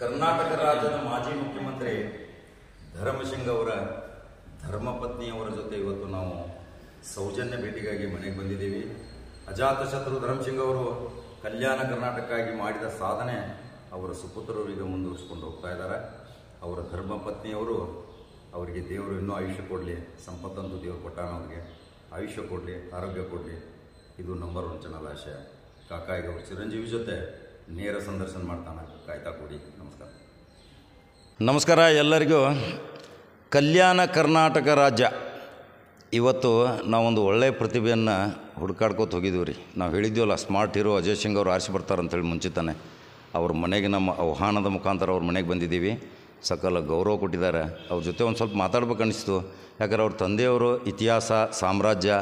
ಕರ್ನಾಟಕ ರಾಜ್ಯದ ಮಾಜಿ ಮುಖ್ಯಮಂತ್ರಿ ಧರ್ಮಸಿಂಗ್ ಅವರ ಧರ್ಮಪತ್ನಿಯವರ ಜೊತೆ ಇವತ್ತು ನಾವು ಸೌಜನ್ಯ ಭೇಟಿಗಾಗಿ ಮನೆಗೆ ಬಂದಿದ್ದೀವಿ. ಅಜಾತಶತ್ರು ಧರ್ಮಸಿಂಗ್ ಅವರು ಕಲ್ಯಾಣ ಕರ್ನಾಟಕಕ್ಕಾಗಿ ಮಾಡಿದ ಸಾಧನೆ ಅವರ ಸುಪುತ್ರರು ಈಗ ಮುಂದುವರಿಸಿಕೊಂಡು ಹೋಗ್ತಾ ಇದ್ದಾರೆ. ಅವರ ಧರ್ಮಪತ್ನಿಯವರು ಅವರಿಗೆ ದೇವರು ಇನ್ನೂ ಆಯುಷ್ಯ ಕೊಡಲಿ, ಸಂಪತ್ತಂತೂ ದೇವರು ಕೊಟ್ಟಾನ, ಅವರಿಗೆ ಆಯುಷ್ಯ ಕೊಡಲಿ, ಆರೋಗ್ಯ ಕೊಡಲಿ. ಇದು ನಂಬರ್ 1 ಚಾನಲ್ ಆಶಯ. ಕಾಕ ಈಗ ಅವರು ಚಿರಂಜೀವಿ ಜೊತೆ ನೇರ ಸಂದರ್ಶನ ಮಾಡ್ತಾನೆ, ಕಾಯ್ತಾ ಕೊಡಿ. ನಮಸ್ಕಾರ. ನಮಸ್ಕಾರ ಎಲ್ಲರಿಗೂ. ಕಲ್ಯಾಣ ಕರ್ನಾಟಕ ರಾಜ್ಯ ಇವತ್ತು ನಾವೊಂದು ಒಳ್ಳೆಯ ಪ್ರತಿಭೆಯನ್ನು ಹುಡುಕಾಡ್ಕೋತ ಹೋಗಿದ್ದೀವಿ ರೀ. ನಾವು ಹೇಳಿದ್ದೀವಲ್ಲ, ಸ್ಮಾರ್ಟ್ ಹೀರೋ ಅಜಯ್ ಸಿಂಗ್ ಅವರು ಆರಿಸಿ ಬರ್ತಾರಂತೇಳಿ ಮುಂಚಿತಾನೆ ಅವ್ರ ಮನೆಗೆ ನಮ್ಮ ಆಹ್ವಾನದ ಮುಖಾಂತರ ಅವ್ರ ಮನೆಗೆ ಬಂದಿದ್ದೀವಿ. ಸಕಲ ಗೌರವ ಕೊಟ್ಟಿದ್ದಾರೆ. ಅವ್ರ ಜೊತೆ ಒಂದು ಸ್ವಲ್ಪ ಮಾತಾಡ್ಬೇಕು ಅನಿಸ್ತು. ಯಾಕಂದ್ರೆ ಅವ್ರ ತಂದೆಯವರು ಇತಿಹಾಸ, ಸಾಮ್ರಾಜ್ಯ,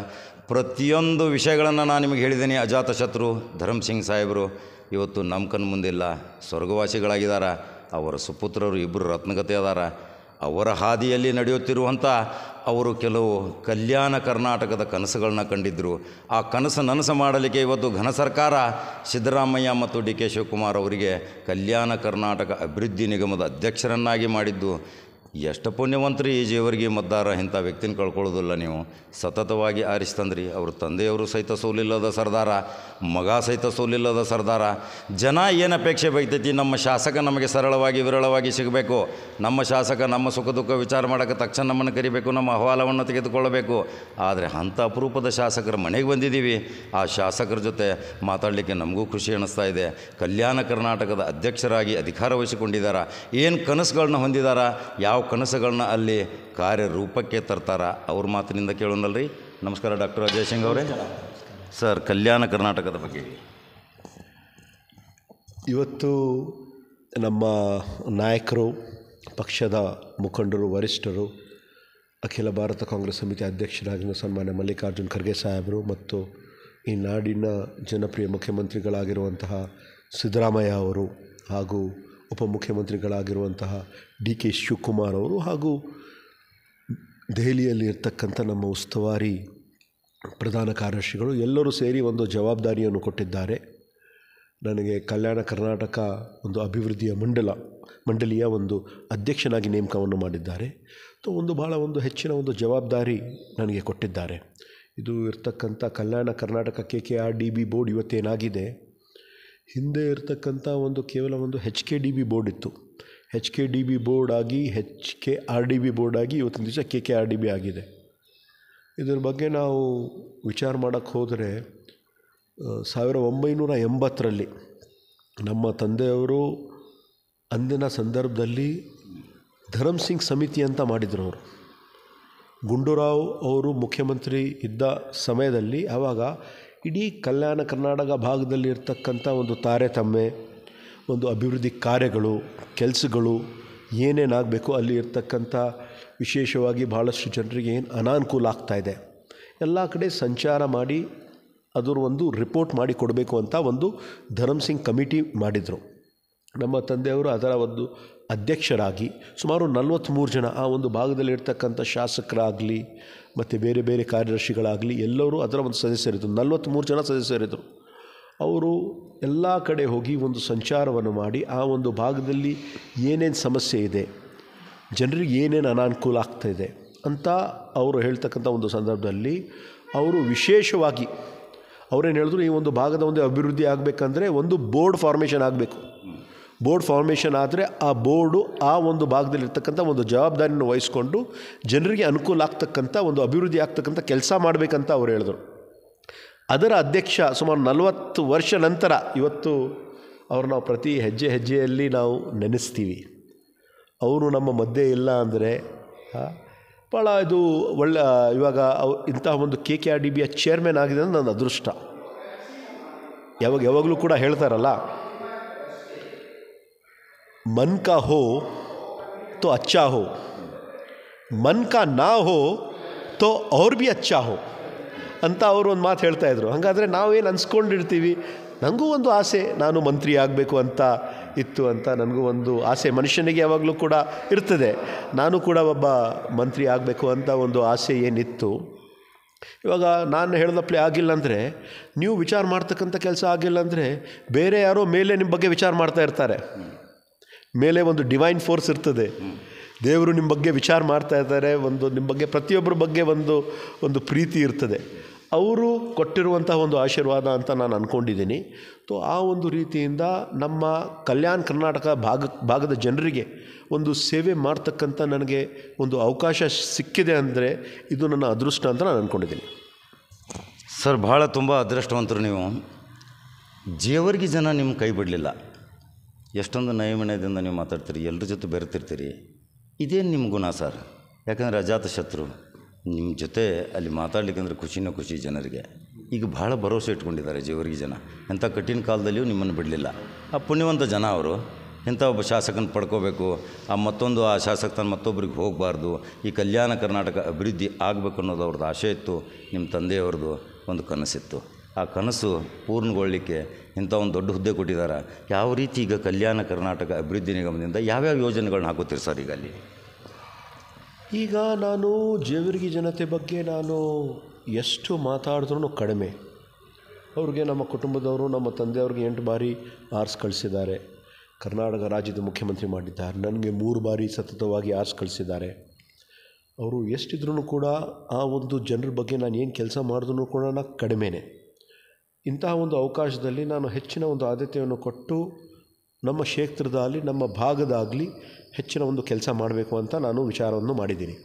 ಪ್ರತಿಯೊಂದು ವಿಷಯಗಳನ್ನು ನಾನು ನಿಮಗೆ ಹೇಳಿದ್ದೀನಿ. ಅಜಾತಶತ್ರು ಧರ್ಮಸಿಂಗ್ ಸಾಹೇಬರು ಇವತ್ತು ನಮ್ಮ ಕಣ್ಣು ಮುಂದಿಲ್ಲ, ಸ್ವರ್ಗವಾಸಿಗಳಾಗಿದ್ದಾರೆ. ಅವರ ಸುಪುತ್ರರು ಇಬ್ಬರು ರತ್ನಗತೆ ಅದಾರ. ಅವರ ಹಾದಿಯಲ್ಲಿ ನಡೆಯುತ್ತಿರುವಂಥ ಅವರು ಕೆಲವು ಕಲ್ಯಾಣ ಕರ್ನಾಟಕದ ಕನಸುಗಳನ್ನ ಕಂಡಿದ್ದರು. ಆ ಕನಸು ನನಸು ಮಾಡಲಿಕ್ಕೆ ಇವತ್ತು ಘನ ಸರ್ಕಾರ ಸಿದ್ದರಾಮಯ್ಯ ಮತ್ತು ಡಿ ಕೆ ಶಿವಕುಮಾರ್ ಅವರಿಗೆ ಕಲ್ಯಾಣ ಕರ್ನಾಟಕ ಅಭಿವೃದ್ಧಿ ನಿಗಮದ ಅಧ್ಯಕ್ಷರನ್ನಾಗಿ ಮಾಡಿದ್ದು ಎಷ್ಟು ಪುಣ್ಯವಂತರಿ. ಈ ಜೀವರಿಗೆ ಮತದಾರ ಇಂಥ ವ್ಯಕ್ತಿನ ಕಳ್ಕೊಳ್ಳೋದಿಲ್ಲ. ನೀವು ಸತತವಾಗಿ ಆರಿಸ್ತಂದ್ರಿ. ಅವ್ರ ತಂದೆಯವರು ಸಹಿತ ಸೋಲಿಲ್ಲದ ಸರ್ದಾರ, ಮಗ ಸಹಿತ ಸೋಲಿಲ್ಲದ ಸರ್ದಾರ. ಜನ ಏನು ಅಪೇಕ್ಷೆ ಬೈತೈತಿ, ನಮ್ಮ ಶಾಸಕ ನಮಗೆ ಸರಳವಾಗಿ ವಿರಳವಾಗಿ ಸಿಗಬೇಕು, ನಮ್ಮ ಶಾಸಕ ನಮ್ಮ ಸುಖ ದುಃಖ ವಿಚಾರ ಮಾಡೋಕ್ಕೆ ತಕ್ಷಣ ನಮ್ಮನ್ನು ಕರಿಬೇಕು, ನಮ್ಮ ಅಹವಾಲವನ್ನು ತೆಗೆದುಕೊಳ್ಳಬೇಕು. ಆದರೆ ಅಂಥ ಅಪರೂಪದ ಶಾಸಕರ ಮನೆಗೆ ಬಂದಿದ್ದೀವಿ. ಆ ಶಾಸಕರ ಜೊತೆ ಮಾತಾಡಲಿಕ್ಕೆ ನಮಗೂ ಖುಷಿ ಅನ್ನಿಸ್ತಾ ಇದೆ. ಕಲ್ಯಾಣ ಕರ್ನಾಟಕದ ಅಧ್ಯಕ್ಷರಾಗಿ ಅಧಿಕಾರ ವಹಿಸಿಕೊಂಡಿದ್ದಾರೆ. ಏನು ಕನಸುಗಳನ್ನ ಹೊಂದಿದಾರ, ಯಾವ ಕನಸುಗಳನ್ನ ಅಲ್ಲಿ ಕಾರ್ಯರೂಪಕ್ಕೆ ತರ್ತಾರ, ಅವ್ರ ಮಾತಿನಿಂದ ಕೇಳೋಣಲ್ರಿ. ನಮಸ್ಕಾರ ಡಾಕ್ಟರ್ ಅಜಯ್ ಸಿಂಗ್ ಅವರೇ. ಸರ್, ಕಲ್ಯಾಣ ಕರ್ನಾಟಕದ ಬಗ್ಗೆ ಇವತ್ತು ನಮ್ಮ ನಾಯಕರು, ಪಕ್ಷದ ಮುಖಂಡರು, ವರಿಷ್ಠರು, ಅಖಿಲ ಭಾರತ ಕಾಂಗ್ರೆಸ್ ಸಮಿತಿ ಅಧ್ಯಕ್ಷರಾಗಿರುವ ಸನ್ಮಾನ್ಯ ಮಲ್ಲಿಕಾರ್ಜುನ್ ಖರ್ಗೆ ಸಾಹೇಬರು ಮತ್ತು ಈ ನಾಡಿನ ಜನಪ್ರಿಯ ಮುಖ್ಯಮಂತ್ರಿಗಳಾಗಿರುವಂತಹ ಸಿದ್ದರಾಮಯ್ಯ ಅವರು ಹಾಗೂ ಉಪಮುಖ್ಯಮಂತ್ರಿಗಳಾಗಿರುವಂತಹ ಡಿ ಕೆ ಶಿವಕುಮಾರ್ ಅವರು ಹಾಗೂ ದೆಹಲಿಯಲ್ಲಿ ಇರ್ತಕ್ಕಂಥ ನಮ್ಮ ಉಸ್ತುವಾರಿ ಪ್ರಧಾನ ಕಾರ್ಯದರ್ಶಿಗಳು ಎಲ್ಲರೂ ಸೇರಿ ಒಂದು ಜವಾಬ್ದಾರಿಯನ್ನು ಕೊಟ್ಟಿದ್ದಾರೆ. ನನಗೆ ಕಲ್ಯಾಣ ಕರ್ನಾಟಕ ಒಂದು ಅಭಿವೃದ್ಧಿಯ ಮಂಡಳಿಯ ಒಂದು ಅಧ್ಯಕ್ಷನಾಗಿ ನೇಮಕವನ್ನು ಮಾಡಿದ್ದಾರೆ. ಒಂದು ಭಾಳ ಒಂದು ಹೆಚ್ಚಿನ ಒಂದು ಜವಾಬ್ದಾರಿ ನನಗೆ ಕೊಟ್ಟಿದ್ದಾರೆ. ಇದು ಇರ್ತಕ್ಕಂಥ ಕಲ್ಯಾಣ ಕರ್ನಾಟಕ KKRDB ಬೋರ್ಡ್ ಇವತ್ತೇನಾಗಿದೆ, ಹಿಂದೆ ಇರ್ತಕ್ಕಂಥ ಒಂದು ಕೇವಲ ಒಂದು HKDB ಬೋರ್ಡ್ ಇತ್ತು. HKDB ಬೋರ್ಡ್ ಆಗಿ HKRDB ಬೋರ್ಡ್ ಆಗಿ ಇವತ್ತಿನ ದಿವಸ KKRDB ಆಗಿದೆ. ಇದರ ಬಗ್ಗೆ ನಾವು ವಿಚಾರ ಮಾಡೋಕ್ಕೆ ಹೋದರೆ 1980ರಲ್ಲಿ ನಮ್ಮ ತಂದೆಯವರು ಅಂದಿನ ಸಂದರ್ಭದಲ್ಲಿ ಧರ್ಮಸಿಂಗ್ ಸಮಿತಿ ಅಂತ ಮಾಡಿದರು. ಅವರು ಗುಂಡೂರಾವ್ ಅವರು ಮುಖ್ಯಮಂತ್ರಿ ಇದ್ದ ಸಮಯದಲ್ಲಿ ಆವಾಗ ಇಡೀ ಕಲ್ಯಾಣ ಕರ್ನಾಟಕ ಭಾಗದಲ್ಲಿ ಇರ್ತಕ್ಕಂಥ ಒಂದು ತಾರತಮ್ಯ, ಒಂದು ಅಭಿವೃದ್ಧಿ ಕಾರ್ಯಗಳು, ಕೆಲಸಗಳು ಏನೇನಾಗಬೇಕು, ಅಲ್ಲಿ ಇರ್ತಕ್ಕಂಥ ವಿಶೇಷವಾಗಿ ಭಾಳಷ್ಟು ಜನರಿಗೆ ಏನು ಅನಾನುಕೂಲ ಆಗ್ತಾಯಿದೆ ಎಲ್ಲ ಕಡೆ ಸಂಚಾರ ಮಾಡಿ ಅದರ ಒಂದು ರಿಪೋರ್ಟ್ ಮಾಡಿ ಕೊಡಬೇಕು ಅಂತ ಒಂದು ಧರ್ಮಸಿಂಗ್ ಕಮಿಟಿ ಮಾಡಿದರು. ನಮ್ಮ ತಂದೆಯವರು ಅದರ ಒಂದು ಅಧ್ಯಕ್ಷರಾಗಿ ಸುಮಾರು 43 ಜನ ಆ ಒಂದು ಭಾಗದಲ್ಲಿರ್ತಕ್ಕಂಥ ಶಾಸಕರಾಗಲಿ ಮತ್ತು ಬೇರೆ ಬೇರೆ ಕಾರ್ಯದರ್ಶಿಗಳಾಗಲಿ ಎಲ್ಲರೂ ಅದರ ಒಂದು ಸದಸ್ಯರಿದ್ದರು. 43 ಜನ ಸದಸ್ಯರಿದ್ದರು. ಅವರು ಎಲ್ಲ ಕಡೆ ಹೋಗಿ ಒಂದು ಸಂಚಾರವನ್ನು ಮಾಡಿ ಆ ಒಂದು ಭಾಗದಲ್ಲಿ ಏನೇನು ಸಮಸ್ಯೆ ಇದೆ, ಜನರಿಗೆ ಏನೇನು ಅನಾನುಕೂಲ ಆಗ್ತಾಯಿದೆ ಅಂತ ಅವರು ಹೇಳ್ತಕ್ಕಂಥ ಒಂದು ಸಂದರ್ಭದಲ್ಲಿ ಅವರು ವಿಶೇಷವಾಗಿ ಅವರೇನು ಹೇಳಿದ್ರು, ಈ ಒಂದು ಭಾಗದ ಒಂದು ಅಭಿವೃದ್ಧಿ ಆಗಬೇಕಂದ್ರೆ ಒಂದು ಬೋರ್ಡ್ ಫಾರ್ಮೇಷನ್ ಆಗಬೇಕು. ಬೋರ್ಡ್ ಫಾರ್ಮೇಷನ್ ಆದರೆ ಆ ಬೋರ್ಡು ಆ ಒಂದು ಭಾಗದಲ್ಲಿರ್ತಕ್ಕಂಥ ಒಂದು ಜವಾಬ್ದಾರಿಯನ್ನು ವಹಿಸ್ಕೊಂಡು ಜನರಿಗೆ ಅನುಕೂಲ ಆಗ್ತಕ್ಕಂಥ ಒಂದು ಅಭಿವೃದ್ಧಿ ಆಗ್ತಕ್ಕಂಥ ಕೆಲಸ ಮಾಡಬೇಕಂತ ಅವರು ಹೇಳಿದರು. ಅದರ ಅಧ್ಯಕ್ಷ ಸುಮಾರು 40 ವರ್ಷ ನಂತರ ಇವತ್ತು ಅವರು ನಾವು ಪ್ರತಿ ಹೆಜ್ಜೆಯಲ್ಲಿ ನಾವು ನೆನೆಸ್ತೀವಿ. ಅವರು ನಮ್ಮ ಮಧ್ಯೆ ಇಲ್ಲ ಅಂದರೆ ಭಾಳ ಇದು ಇವಾಗ ಇಂತಹ ಒಂದು KKRDBಯ ಚೇರ್ಮನ್ ಆಗಿದೆ ಅಂದರೆ ನನ್ನ ಅದೃಷ್ಟ. ಯಾವಾಗಲೂ ಕೂಡ ಹೇಳ್ತಾರಲ್ಲ, मन का हो तो अच्छा हो, मन का ना हो तो और भी अच्छा हो ಅಂತ ಅವರು ಒಂದು ಮಾತು ಹೇಳ್ತಾಯಿದ್ರು. ಹಾಗಾದರೆ ನಾವೇನು ಅನ್ಸ್ಕೊಂಡಿರ್ತೀವಿ, ನನಗೂ ಒಂದು ಆಸೆ, ನಾನು ಮಂತ್ರಿ ಆಗಬೇಕು ಅಂತ ಇತ್ತು ಅಂತ ನನಗೂ ಒಂದು ಆಸೆ ಮನುಷ್ಯನಿಗೆ ಯಾವಾಗಲೂ ಕೂಡ ಇರ್ತದೆ. ನಾನು ಕೂಡ ಒಬ್ಬ ಮಂತ್ರಿ ಆಗಬೇಕು ಅಂತ ಒಂದು ಆಸೆ ಏನಿತ್ತು. ಇವಾಗ ನಾನು ಹೇಳಿದಪ್ಲೆ ಆಗಿಲ್ಲ ಅಂದರೆ, ನೀವು ವಿಚಾರ ಮಾಡ್ತಕ್ಕಂಥ ಕೆಲಸ ಆಗಿಲ್ಲ ಅಂದರೆ ಬೇರೆ ಯಾರೋ ಮೇಲೆ ನಿಮ್ಮ ಬಗ್ಗೆ ವಿಚಾರ ಮಾಡ್ತಾ ಇರ್ತಾರೆ. ಮೇಲೆ ಒಂದು ಡಿವೈನ್ ಫೋರ್ಸ್ ಇರ್ತದೆ. ದೇವರು ನಿಮ್ಮ ಬಗ್ಗೆ ವಿಚಾರ ಮಾಡ್ತಾ ಇದ್ದಾರೆ, ನಿಮ್ಮ ಬಗ್ಗೆ ಪ್ರತಿಯೊಬ್ಬರ ಬಗ್ಗೆ ಒಂದು ಪ್ರೀತಿ ಇರ್ತದೆ. ಅವರು ಕೊಟ್ಟಿರುವಂತಹ ಒಂದು ಆಶೀರ್ವಾದ ಅಂತ ನಾನು ಅಂದ್ಕೊಂಡಿದ್ದೀನಿ. ಆ ಒಂದು ರೀತಿಯಿಂದ ನಮ್ಮ ಕಲ್ಯಾಣ ಕರ್ನಾಟಕ ಭಾಗದ ಜನರಿಗೆ ಒಂದು ಸೇವೆ ಮಾಡ್ತಕ್ಕಂಥ ನನಗೆ ಒಂದು ಅವಕಾಶ ಸಿಕ್ಕಿದೆ ಅಂದರೆ ಇದು ನನ್ನ ಅದೃಷ್ಟ ಅಂತ ನಾನು ಅಂದ್ಕೊಂಡಿದ್ದೀನಿ. ಸರ್, ಭಾಳ ತುಂಬ ಅದೃಷ್ಟವಂತರು ನೀವು. ಜೇವರ್ಗಿ ಜನ ನಿಮ್ಮ ಕೈ ಬಿಡಲಿಲ್ಲ. ಎಷ್ಟೊಂದು ನಯಮನದಿಂದ ನೀವು ಮಾತಾಡ್ತೀರಿ, ಎಲ್ಲರ ಜೊತೆ ಬೆರೆತಿರ್ತೀರಿ. ಇದೇನು ನಿಮ್ಮ ಗುಣ ಸರ್? ಯಾಕಂದರೆ ಅಜಾತ ಶತ್ರು ನಿಮ್ಮ ಜೊತೆ ಅಲ್ಲಿ ಮಾತಾಡ್ಲಿಕ್ಕಂದ್ರೆ ಖುಷಿನೋ ಖುಷಿ ಜನರಿಗೆ. ಈಗ ಭಾಳ ಭರವಸೆ ಇಟ್ಕೊಂಡಿದ್ದಾರೆ ಜೇವರ್ಗಿ ಜನ. ಎಂಥ ಕಠಿಣ ಕಾಲದಲ್ಲಿಯೂ ನಿಮ್ಮನ್ನು ಬಿಡಲಿಲ್ಲ. ಆ ಪುಣ್ಯವಂತ ಜನ ಅವರು. ಇಂಥ ಒಬ್ಬ ಶಾಸಕನ ಪಡ್ಕೋಬೇಕು, ಆ ಶಾಸಕತನ ಮತ್ತೊಬ್ಬರಿಗೆ ಹೋಗಬಾರ್ದು, ಈ ಕಲ್ಯಾಣ ಕರ್ನಾಟಕ ಅಭಿವೃದ್ಧಿ ಆಗಬೇಕು ಅನ್ನೋದು ಅವ್ರದ್ದು ಆಶೆ ಇತ್ತು. ನಿಮ್ಮ ತಂದೆಯವ್ರದ್ದು ಒಂದು ಕನಸಿತ್ತು. ಆ ಕನಸು ಪೂರ್ಣಗೊಳ್ಳಲಿಕ್ಕೆ ಇಂಥ ಒಂದು ದೊಡ್ಡ ಹುದ್ದೆ ಕೊಟ್ಟಿದ್ದಾರೆ. ಯಾವ ರೀತಿ ಈಗ ಕಲ್ಯಾಣ ಕರ್ನಾಟಕ ಅಭಿವೃದ್ಧಿ ನಿಗಮದಿಂದ ಯಾವ್ಯಾವ ಯೋಜನೆಗಳನ್ನ ಹಾಕೋತೀರಿ ಸರ್ ಈಗ ಅಲ್ಲಿ? ಈಗ ನಾನು ಜೇವರ್ಗಿ ಜನತೆ ಬಗ್ಗೆ ನಾನು ಎಷ್ಟು ಮಾತಾಡಿದ್ರೂ ಕಡಿಮೆ. ಅವ್ರಿಗೆ ನಮ್ಮ ಕುಟುಂಬದವರು, ನಮ್ಮ ತಂದೆಯವ್ರಿಗೆ 8 ಬಾರಿ ಆರಿಸಿ ಕಳಿಸಿದ್ದಾರೆ. ಕರ್ನಾಟಕ ರಾಜ್ಯದ ಮುಖ್ಯಮಂತ್ರಿ ಮಾಡಿದ್ದಾರೆ. ನನಗೆ 3 ಬಾರಿ ಸತತವಾಗಿ ಆರಿಸಿ ಕಳಿಸಿದ್ದಾರೆ. ಅವರು ಎಷ್ಟಿದ್ರೂ ಕೂಡ ಆ ಒಂದು ಜನರ ಬಗ್ಗೆ ನಾನು ಏನು ಕೆಲಸ ಮಾಡಿದ್ರೂ ಕೂಡ ನಾನು ಕಡಿಮೆನೇ. ಇಂತಹ ಒಂದು ಅವಕಾಶದಲ್ಲಿ ನಾನು ಹೆಚ್ಚಿನ ಒಂದು ಆದ್ಯತೆಯನ್ನು ಕೊಟ್ಟು ನಮ್ಮ ಕ್ಷೇತ್ರದಲ್ಲಿ, ನಮ್ಮ ಭಾಗದಾಗಲಿ ಹೆಚ್ಚಿನ ಒಂದು ಕೆಲಸ ಮಾಡಬೇಕು ಅಂತ ನಾನು ವಿಚಾರವನ್ನು ಮಾಡಿದ್ದೀನಿ.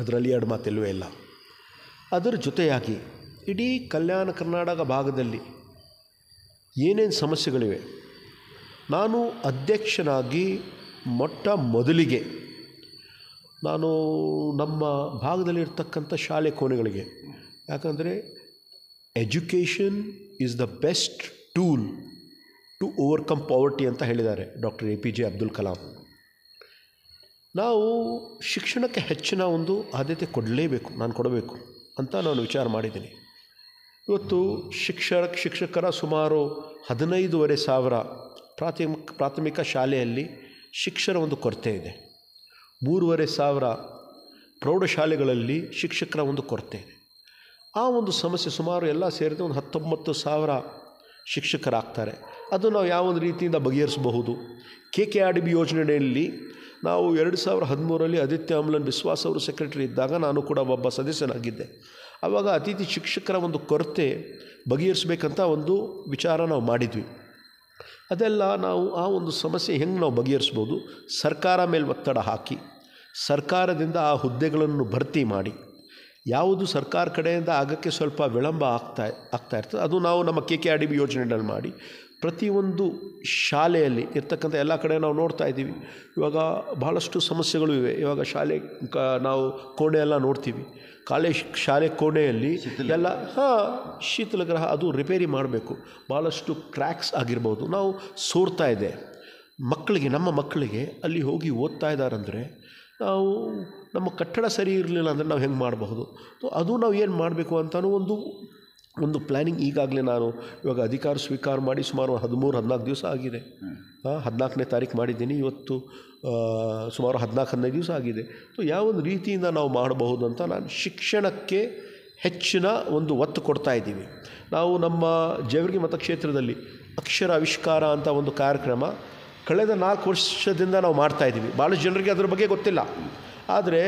ಅದರಲ್ಲಿ 2 ಮಾತೆಲ್ಲವೇ ಇಲ್ಲ. ಅದರ ಜೊತೆಯಾಗಿ ಇಡೀ ಕಲ್ಯಾಣ ಕರ್ನಾಟಕ ಭಾಗದಲ್ಲಿ ಏನೇನು ಸಮಸ್ಯೆಗಳಿವೆ, ನಾನು ಅಧ್ಯಕ್ಷನಾಗಿ ಮೊದಲಿಗೆ ನಾನು ನಮ್ಮ ಭಾಗದಲ್ಲಿರ್ತಕ್ಕಂಥ ಶಾಲೆ ಕೋಣೆಗಳಿಗೆ, ಯಾಕಂದರೆ education is the best tool to overcome poverty ಅಂತ ಹೇಳಿದ್ದಾರೆ ಡಾಕ್ಟರ್ APJ ಅಬ್ದುಲ್ ಕಲಾಂ. ನಾವು ಶಿಕ್ಷಣಕ್ಕೆ ಹೆಚ್ಚಿನ ಒಂದು ಆದ್ಯತೆ ಕೊಡಬೇಕು ಅಂತ ನಾನು ವಿಚಾರ ಮಾಡಿದ್ದೀನಿ. ಇವತ್ತು ಶಿಕ್ಷಕರ ಸುಮಾರು 15,500 ಪ್ರಾಥಮಿಕ ಶಾಲೆಯಲ್ಲಿ ಶಿಕ್ಷಕರ ಒಂದು ಕೊರತೆ ಇದೆ. 3,500 ಪ್ರೌಢಶಾಲೆಗಳಲ್ಲಿ ಶಿಕ್ಷಕರ ಒಂದು ಕೊರತೆ ಇದೆ. ಆ ಒಂದು ಸಮಸ್ಯೆ ಸುಮಾರು ಎಲ್ಲ ಸೇರಿದ ಒಂದು 19,000 ಶಿಕ್ಷಕರಾಗ್ತಾರೆ. ಅದು ನಾವು ಯಾವ ಒಂದು ರೀತಿಯಿಂದ ಬಗೆಹರಿಸಬಹುದು? KKRDB ಯೋಜನೆಯಲ್ಲಿ ನಾವು 2013ರಲ್ಲಿ ಆದಿತ್ಯ ಅಮ್ಲನ್ ಬಿಸ್ವಾಸ್ ಅವರು ಸೆಕ್ರೆಟರಿ ಇದ್ದಾಗ ನಾನು ಕೂಡ ಒಬ್ಬ ಸದಸ್ಯನಾಗಿದ್ದೆ. ಆವಾಗ ಅತಿಥಿ ಶಿಕ್ಷಕರ ಒಂದು ಕೊರತೆ ಬಗೆಹರಿಸಬೇಕಂತ ಒಂದು ವಿಚಾರ ನಾವು ಮಾಡಿದ್ವಿ. ಅದೆಲ್ಲ ನಾವು ಆ ಒಂದು ಸಮಸ್ಯೆ ಹೆಂಗೆ ನಾವು ಬಗೆಹರಿಸ್ಬೋದು? ಸರ್ಕಾರ ಮೇಲೆ ಒತ್ತಡ ಹಾಕಿ ಸರ್ಕಾರದಿಂದ ಆ ಹುದ್ದೆಗಳನ್ನು ಭರ್ತಿ ಮಾಡಿ, ಯಾವುದು ಸರ್ಕಾರ ಕಡೆಯಿಂದ ಆಗೋಕ್ಕೆ ಸ್ವಲ್ಪ ವಿಳಂಬ ಆಗ್ತಾ ಇರ್ತದೆ ಅದು ನಾವು ನಮ್ಮ KKRDB ಯೋಜನೆಯಲ್ಲಿ ಮಾಡಿ ಪ್ರತಿಯೊಂದು ಶಾಲೆಯಲ್ಲಿ ಇರ್ತಕ್ಕಂಥ ಎಲ್ಲ ಕಡೆ ನಾವು ನೋಡ್ತಾ ಇದ್ದೀವಿ. ಇವಾಗ ಬಹಳಷ್ಟು ಸಮಸ್ಯೆಗಳು ಇವೆ. ಇವಾಗ ಶಾಲೆ ನಾವು ಕೋಣೆ ಎಲ್ಲ ನೋಡ್ತೀವಿ. ಶಾಲೆ ಕೋಣೆಯಲ್ಲಿ ಎಲ್ಲ ಶೀತಲಗ್ರಹ ಅದು ರಿಪೇರಿ ಮಾಡಬೇಕು. ಭಾಳಷ್ಟು ಕ್ರ್ಯಾಕ್ಸ್ ಆಗಿರ್ಬೋದು, ನಾವು ಸೋರ್ತಾ ಇದೆ. ನಮ್ಮ ಮಕ್ಕಳಿಗೆ ಅಲ್ಲಿ ಹೋಗಿ ಓದ್ತಾ ಇದ್ದಾರಂದರೆ ನಾವು ನಮ್ಮ ಕಟ್ಟಡ ಸರಿ ಇರಲಿಲ್ಲ ಅಂದರೆ ನಾವು ಹೆಂಗೆ ಮಾಡಬಹುದು? ಅದು ನಾವು ಏನು ಮಾಡಬೇಕು ಅಂತಲೂ ಒಂದು ಪ್ಲ್ಯಾನಿಂಗ್ ಈಗಾಗಲೇ ನಾನು ಇವಾಗ ಅಧಿಕಾರ ಸ್ವೀಕಾರ ಮಾಡಿ ಸುಮಾರು 13-14 ದಿವಸ ಆಗಿದೆ. 14ನೇ ತಾರೀಕು ಮಾಡಿದ್ದೀನಿ. ಇವತ್ತು ಸುಮಾರು 14-15 ದಿವಸ ಆಗಿದೆ. ಯಾವ ಒಂದು ರೀತಿಯಿಂದ ನಾವು ಮಾಡಬಹುದು ಅಂತ ನಾನು ಶಿಕ್ಷಣಕ್ಕೆ ಹೆಚ್ಚಿನ ಒಂದು ಒತ್ತು ಕೊಡ್ತಾ ಇದ್ದೀವಿ. ನಾವು ನಮ್ಮ ಜೇವರ್ಗಿ ಮತಕ್ಷೇತ್ರದಲ್ಲಿ ಅಕ್ಷರ ಆವಿಷ್ಕಾರ ಅಂತ ಒಂದು ಕಾರ್ಯಕ್ರಮ ಕಳೆದ 4 ವರ್ಷದಿಂದ ನಾವು ಮಾಡ್ತಾಯಿದ್ದೀವಿ. ಭಾಳಷ್ಟು ಜನರಿಗೆ ಅದರ ಬಗ್ಗೆ ಗೊತ್ತಿಲ್ಲ. ಆದರೆ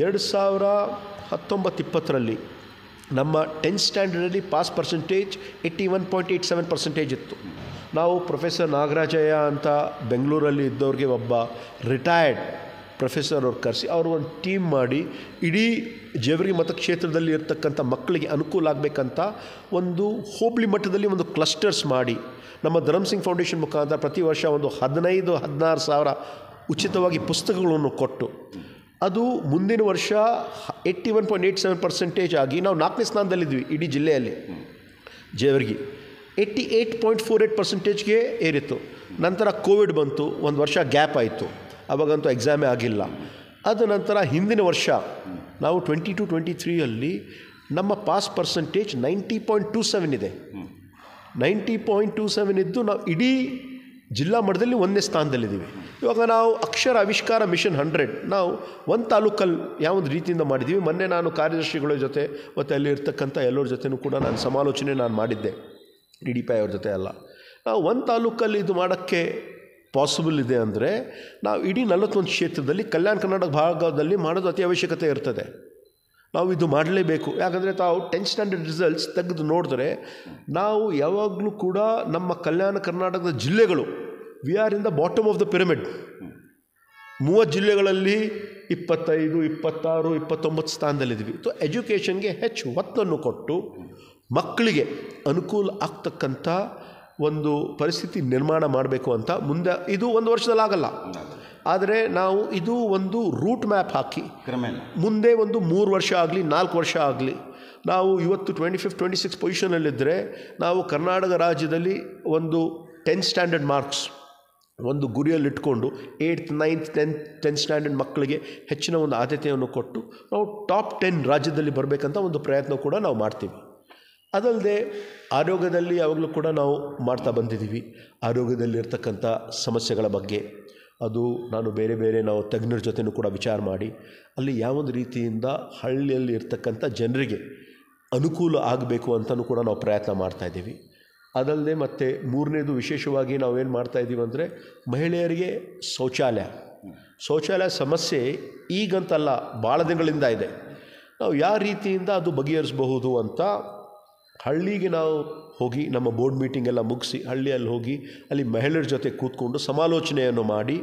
2019-20 ನಮ್ಮ 10th ಸ್ಟ್ಯಾಂಡರ್ಡಲ್ಲಿ ಪಾಸ್ ಪರ್ಸೆಂಟೇಜ್ 81.87% ಇತ್ತು. ನಾವು ಪ್ರೊಫೆಸರ್ ನಾಗರಾಜಯ್ಯ ಅಂತ ಬೆಂಗಳೂರಲ್ಲಿ ಇದ್ದವ್ರಿಗೆ ಒಬ್ಬ ರಿಟೈರ್ಡ್ ಪ್ರೊಫೆಸರ್ ಅವ್ರು ಕರೆಸಿ ಅವರು ಒಂದು ಟೀಮ್ ಮಾಡಿ ಇಡೀ ಜೇವರ್ಗಿ ಮತಕ್ಷೇತ್ರದಲ್ಲಿ ಇರ್ತಕ್ಕಂಥ ಮಕ್ಕಳಿಗೆ ಅನುಕೂಲ ಆಗಬೇಕಂತ ಒಂದು ಹೋಬಳಿ ಮಟ್ಟದಲ್ಲಿ ಒಂದು ಕ್ಲಸ್ಟರ್ಸ್ ಮಾಡಿ ನಮ್ಮ ಧರ್ಮಸಿಂಗ್ ಫೌಂಡೇಶನ್ ಮುಖಾಂತರ ಪ್ರತಿ ವರ್ಷ ಒಂದು 15-16 ಸಾವಿರ ಉಚಿತವಾಗಿ ಪುಸ್ತಕಗಳನ್ನು ಕೊಟ್ಟು ಅದು ಮುಂದಿನ ವರ್ಷ 81.87% ಆಗಿ ನಾವು 4ನೇ ಸ್ಥಾನದಲ್ಲಿದ್ವಿ ಇಡೀ ಜಿಲ್ಲೆಯಲ್ಲಿ. ಜೇವರ್ಗಿ 88.48%ಗೆ ಏರಿತ್ತು. ನಂತರ ಕೋವಿಡ್ ಬಂತು, ಒಂದು ವರ್ಷ ಗ್ಯಾಪ್ ಆಯಿತು, ಆವಾಗಂತೂ ಎಕ್ಸಾಮೇ ಆಗಿಲ್ಲ. ಅದ ನಂತರ ಹಿಂದಿನ ವರ್ಷ ನಾವು 22-23ಯಲ್ಲಿ ನಮ್ಮ ಪಾಸ್ ಪರ್ಸೆಂಟೇಜ್ 90.27 ಇದೆ. 90.27 ಇದ್ದು ನಾವು ಇಡೀ ಜಿಲ್ಲಾ ಮಟ್ಟದಲ್ಲಿ 1ನೇ ಸ್ಥಾನದಲ್ಲಿದ್ದೀವಿ. ಇವಾಗ ನಾವು ಅಕ್ಷರ ಆವಿಷ್ಕಾರ ಮಿಷನ್ 100 ನಾವು ಒಂದು ತಾಲೂಕಲ್ಲಿ ಯಾವೊಂದು ರೀತಿಯಿಂದ ಮಾಡಿದ್ದೀವಿ. ಮೊನ್ನೆ ನಾನು ಕಾರ್ಯದರ್ಶಿಗಳ ಜೊತೆ ಮತ್ತು ಅಲ್ಲಿ ಇರ್ತಕ್ಕಂಥ ಎಲ್ಲರ ಜೊತೆನೂ ಕೂಡ ನಾನು ಸಮಾಲೋಚನೆ ಮಾಡಿದ್ದೆ, DDPI ಅವ್ರ ಜೊತೆ ಎಲ್ಲ. ನಾವು ಒಂದು ತಾಲೂಕಲ್ಲಿ ಇದು ಮಾಡೋಕ್ಕೆ ಪಾಸಿಬಲ್ ಇದೆ ಅಂದರೆ ನಾವು ಇಡೀ 41 ಕ್ಷೇತ್ರದಲ್ಲಿ ಕಲ್ಯಾಣ ಕರ್ನಾಟಕ ಭಾಗದಲ್ಲಿ ಮಾಡೋದು ಅತಿ ಅವಶ್ಯಕತೆ ಇರ್ತದೆ. ನಾವು ಇದು ಮಾಡಲೇಬೇಕು. ಯಾಕಂದರೆ ತಾವು 10th ಸ್ಟ್ಯಾಂಡರ್ಡ್ ರಿಸಲ್ಟ್ಸ್ ತೆಗೆದು ನೋಡಿದ್ರೆ ನಾವು ಯಾವಾಗಲೂ ಕೂಡ ನಮ್ಮ ಕಲ್ಯಾಣ ಕರ್ನಾಟಕದ ಜಿಲ್ಲೆಗಳು we are in the bottom of the pyramid. 30 ಜಿಲ್ಲೆಗಳಲ್ಲಿ 25, 26, 29 ಸ್ಥಾನದಲ್ಲಿದ್ದೀವಿ. ಸೊ ಎಜುಕೇಷನ್ಗೆ ಹೆಚ್ಚು ಒತ್ತನ್ನು ಕೊಟ್ಟು ಮಕ್ಕಳಿಗೆ ಅನುಕೂಲ ಆಗ್ತಕ್ಕಂಥ ಒಂದು ಪರಿಸ್ಥಿತಿ ನಿರ್ಮಾಣ ಮಾಡಬೇಕು ಅಂತ ಮುಂದೆ, ಇದು 1 ವರ್ಷದಲ್ಲಿ ಆಗಲ್ಲ, ಆದರೆ ನಾವು ಇದು ಒಂದು ರೂಟ್ ಮ್ಯಾಪ್ ಹಾಕಿ ಮುಂದೆ ಒಂದು 3 ವರ್ಷ ಆಗಲಿ 4 ವರ್ಷ ಆಗಲಿ ನಾವು ಇವತ್ತು 25th 26th ಪೊಸಿಷನಲ್ಲಿದ್ದರೆ ನಾವು ಕರ್ನಾಟಕ ರಾಜ್ಯದಲ್ಲಿ ಒಂದು 10th ಸ್ಟ್ಯಾಂಡರ್ಡ್ ಮಾರ್ಕ್ಸ್ ಒಂದು ಗುರಿಯಲ್ಲಿಟ್ಕೊಂಡು 8th 9th 10th ಸ್ಟ್ಯಾಂಡರ್ಡ್ ಮಕ್ಕಳಿಗೆ ಹೆಚ್ಚಿನ ಒಂದು ಆದ್ಯತೆಯನ್ನು ಕೊಟ್ಟು ನಾವು ಟಾಪ್ 10 ರಾಜ್ಯದಲ್ಲಿ ಬರಬೇಕಂತ ಒಂದು ಪ್ರಯತ್ನ ಕೂಡ ನಾವು ಮಾಡ್ತೀವಿ. ಅದಲ್ಲದೆ ಆರೋಗ್ಯದಲ್ಲಿ ಯಾವಾಗಲೂ ಕೂಡ ನಾವು ಮಾಡ್ತಾ ಬಂದಿದ್ದೀವಿ. ಆರೋಗ್ಯದಲ್ಲಿರ್ತಕ್ಕಂಥ ಸಮಸ್ಯೆಗಳ ಬಗ್ಗೆ ಅದು ನಾನು ಬೇರೆ ನಾವು ತಜ್ಞರ ಜೊತೆನೂ ಕೂಡ ವಿಚಾರ ಮಾಡಿ ಅಲ್ಲಿ ಯಾವೊಂದು ರೀತಿಯಿಂದ ಹಳ್ಳಿಯಲ್ಲಿ ಇರ್ತಕ್ಕಂಥ ಜನರಿಗೆ ಅನುಕೂಲ ಆಗಬೇಕು ಅಂತಲೂ ಕೂಡ ನಾವು ಪ್ರಯತ್ನ ಮಾಡ್ತಾಯಿದ್ದೀವಿ. ಅದಲ್ಲದೆ ಮತ್ತು 3ನೇದು ವಿಶೇಷವಾಗಿ ನಾವೇನು ಮಾಡ್ತಾಯಿದ್ದೀವಿ ಅಂದರೆ ಮಹಿಳೆಯರಿಗೆ ಶೌಚಾಲಯ ಸಮಸ್ಯೆ ಈಗಂತಲ್ಲ, ಭಾಳ ದಿನಗಳಿಂದ ಇದೆ. ನಾವು ಯಾವ ರೀತಿಯಿಂದ ಅದು ಬಗೆಹರಿಸಬಹುದು ಅಂತ ಹಳ್ಳಿಗೆ ನಾವು ಹೋಗಿ ನಮ್ಮ ಬೋರ್ಡ್ ಮೀಟಿಂಗ್ ಎಲ್ಲ ಮುಗಿಸಿ ಹಳ್ಳಿಯಲ್ಲಿ ಹೋಗಿ ಅಲ್ಲಿ ಮಹಿಳೆಯರ ಜೊತೆ ಕೂತ್ಕೊಂಡು ಸಮಾಲೋಚನೆಯನ್ನು ಮಾಡಿ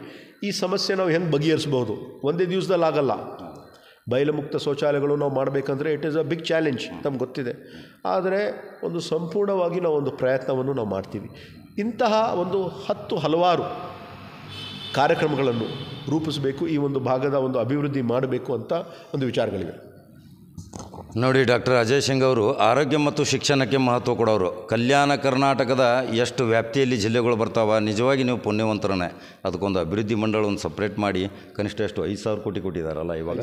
ಈ ಸಮಸ್ಯೆ ನಾವು ಹೆಂಗೆ ಬಗೆಹರಿಸ್ಬೋದು. ಒಂದೇ ದಿವಸದಲ್ಲಿ ಆಗಲ್ಲ. ಬಯಲುಮುಕ್ತ ಶೌಚಾಲಯಗಳು ನಾವು ಮಾಡಬೇಕಂದ್ರೆ it is a big challenge, ನಮ್ಗೆ ಗೊತ್ತಿದೆ. ಆದರೆ ಒಂದು ಸಂಪೂರ್ಣವಾಗಿ ನಾವು ಒಂದು ಪ್ರಯತ್ನವನ್ನು ನಾವು ಮಾಡ್ತೀವಿ. ಇಂತಹ ಒಂದು ಹಲವಾರು ಕಾರ್ಯಕ್ರಮಗಳನ್ನು ರೂಪಿಸಬೇಕು, ಈ ಒಂದು ಭಾಗದ ಒಂದು ಅಭಿವೃದ್ಧಿ ಮಾಡಬೇಕು ಅಂತ ಒಂದು ವಿಚಾರಗಳಿವೆ. ನೋಡಿ, ಡಾಕ್ಟರ್ ಅಜಯ್ ಸಿಂಗ್ ಅವರು ಆರೋಗ್ಯ ಮತ್ತು ಶಿಕ್ಷಣಕ್ಕೆ ಮಹತ್ವ ಕೊಡೋರು. ಕಲ್ಯಾಣ ಕರ್ನಾಟಕದ ಎಷ್ಟು ವ್ಯಾಪ್ತಿಯಲ್ಲಿ ಜಿಲ್ಲೆಗಳು ಬರ್ತಾವೆ, ನಿಜವಾಗಿ ನೀವು ಪುಣ್ಯವಂತರನ್ನೇ. ಅದಕ್ಕೊಂದು ಅಭಿವೃದ್ಧಿ ಮಂಡಳ ಒಂದು ಸಪ್ರೇಟ್ ಮಾಡಿ ಕನಿಷ್ಠ ಎಷ್ಟು 5,000 ಕೋಟಿ ಕೊಟ್ಟಿದ್ದಾರಲ್ಲ, ಇವಾಗ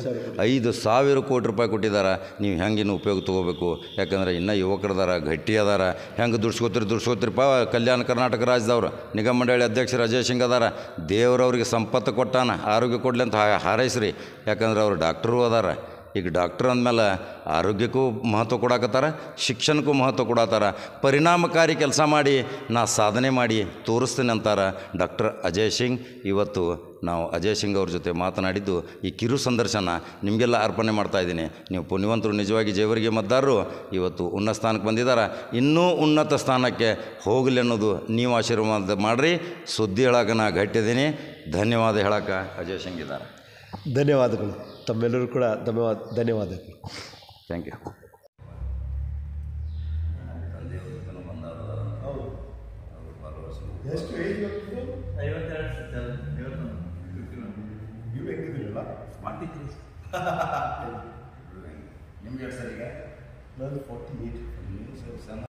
5,000 ಕೋಟಿ ರೂಪಾಯಿ ಕೊಟ್ಟಿದ್ದಾರೆ. ನೀವು ಹೆಂಗಿನ್ನು ಉಪಯೋಗ ತೊಗೋಬೇಕು, ಯಾಕಂದರೆ ಇನ್ನೂ ಯುವಕರದಾರ, ಗಟ್ಟಿ ಅದಾರ, ಹೆಂಗೆ ದುಡ್ಸ್ಕೋತಿರಿಪ್ಪ. ಕಲ್ಯಾಣ ಕರ್ನಾಟಕ ರಾಜ್ಯದವ್ರು ನಿಗಮ ಮಂಡಳಿ ಅಧ್ಯಕ್ಷರು ಅಜಯ್ ಸಿಂಗ್ ಅದಾರ. ದೇವರವ್ರಿಗೆ ಸಂಪತ್ತು ಕೊಟ್ಟಾನ, ಆರೋಗ್ಯ ಕೊಡಲಿ ಅಂತ ಹಾರೈಸ್ರಿ. ಯಾಕಂದ್ರೆ ಅವರು ಡಾಕ್ಟರು ಅದಾರ. ಈಗ ಡಾಕ್ಟ್ರ್ ಅಂದಮೇಲೆ ಆರೋಗ್ಯಕ್ಕೂ ಮಹತ್ವ ಕೊಡಾಕತ್ತಾರ, ಶಿಕ್ಷಣಕ್ಕೂ ಮಹತ್ವ ಕೊಡತ್ತಾರ. ಪರಿಣಾಮಕಾರಿ ಕೆಲಸ ಮಾಡಿ ನಾ ಸಾಧನೆ ಮಾಡಿ ತೋರಿಸ್ತೀನಿ ಅಂತಾರೆ ಡಾಕ್ಟರ್ ಅಜಯ್ ಸಿಂಗ್. ಇವತ್ತು ನಾವು ಅಜಯ್ ಸಿಂಗ್ ಅವ್ರ ಜೊತೆ ಮಾತನಾಡಿದ್ದು ಈ ಕಿರು ಸಂದರ್ಶನ ನಿಮಗೆಲ್ಲ ಅರ್ಪಣೆ ಮಾಡ್ತಾಯಿದ್ದೀನಿ. ನೀವು ಪುಣ್ಯವಂತರು, ನಿಜವಾಗಿ ಜೇವರಿಗೆ ಮತದಾರರು ಇವತ್ತು ಉನ್ನತ ಸ್ಥಾನಕ್ಕೆ ಬಂದಿದ್ದಾರೆ. ಇನ್ನೂ ಉನ್ನತ ಸ್ಥಾನಕ್ಕೆ ಹೋಗಲಿ ಅನ್ನೋದು ನೀವು ಆಶೀರ್ವಾದ ಮಾಡಿರಿ. ಸುದ್ದಿ ಹೇಳಕ್ಕೆ ನಾ ಗಟ್ಟಿದ್ದೀನಿ. ಧನ್ಯವಾದ ಹೇಳಕ್ಕೆ ಅಜಯ್ ಸಿಂಗ್ ಇದ್ದಾರೆ. ಧನ್ಯವಾದಗಳು ತಮ್ಮೆಲ್ಲರೂ ಕೂಡ ಧನ್ಯವಾದಗಳು. Thank you. ನಿಮ್ಗೆ 48